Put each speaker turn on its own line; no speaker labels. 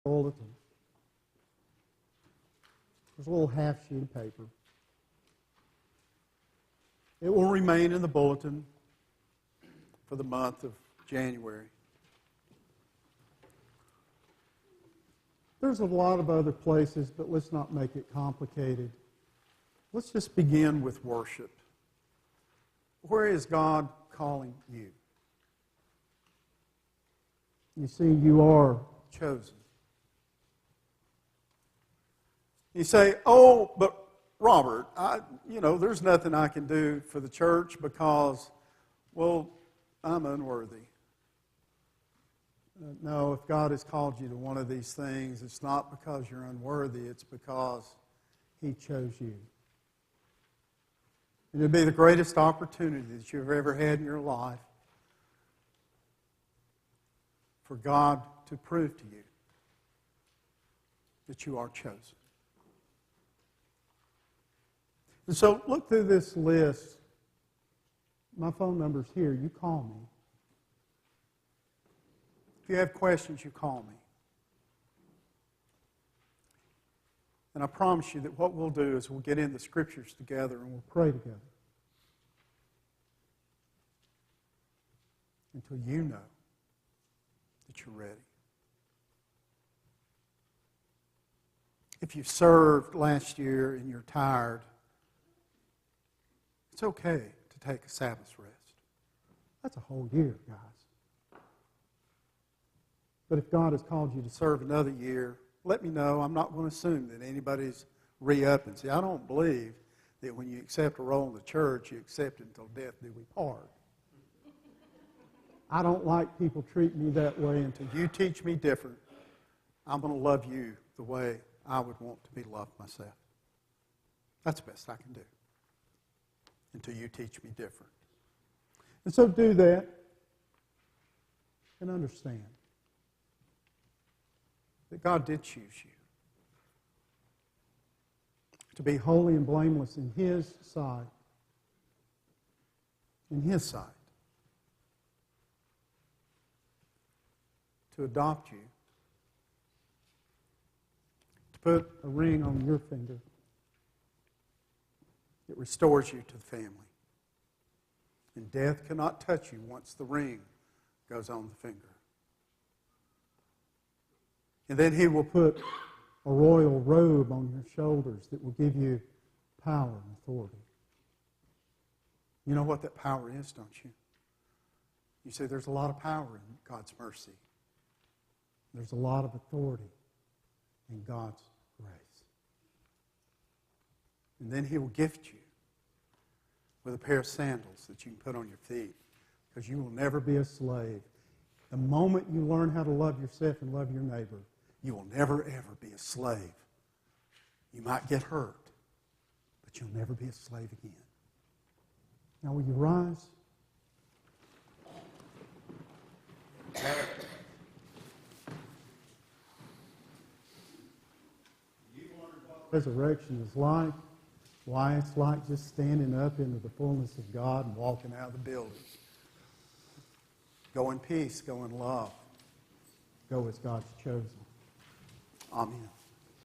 bulletin. There's a little half sheet of paper. It will remain in the bulletin for the month of January. There's a lot of other places, but let's not make it complicated. Let's just begin with worship. Where is God calling you? You see, you are chosen. You say, oh, but Robert, there's nothing I can do for the church because, well, I'm unworthy. No, if God has called you to one of these things, it's not because you're unworthy, it's because He chose you. And it'd be the greatest opportunity that you've ever had in your life for God to prove to you that you are chosen. And so look through this list. My phone number's here. You call me. If you have questions, you call me. And I promise you that what we'll do is we'll get in the Scriptures together and we'll pray together until you know that you're ready. If you served last year and you're tired, it's okay to take a Sabbath rest. That's a whole year, guys. But if God has called you to serve another year, let me know. I'm not going to assume that anybody's re-upping. See, I don't believe that when you accept a role in the church, you accept it until death do we part. I don't like people treating me that way until you teach me different. I'm going to love you the way I would want to be loved myself. That's the best I can do until you teach me different. And so do that and understand that God did choose you to be holy and blameless in His sight. In His sight. To adopt you. To put a ring on your finger. It restores you to the family. And death cannot touch you once the ring goes on the finger. And then He will put a royal robe on your shoulders that will give you power and authority. You know what that power is, don't you? You say there's a lot of power in God's mercy. There's a lot of authority in God's grace. And then He will gift you with a pair of sandals that you can put on your feet, because you will never be a slave. The moment you learn how to love yourself and love your neighbor, you will never, ever be a slave. You might get hurt, but you'll never be a slave again. Now, will you rise? Resurrection is like. Why? It's like just standing up into the fullness of God and walking out of the building. Go in peace. Go in love. Go as God's chosen. Amen.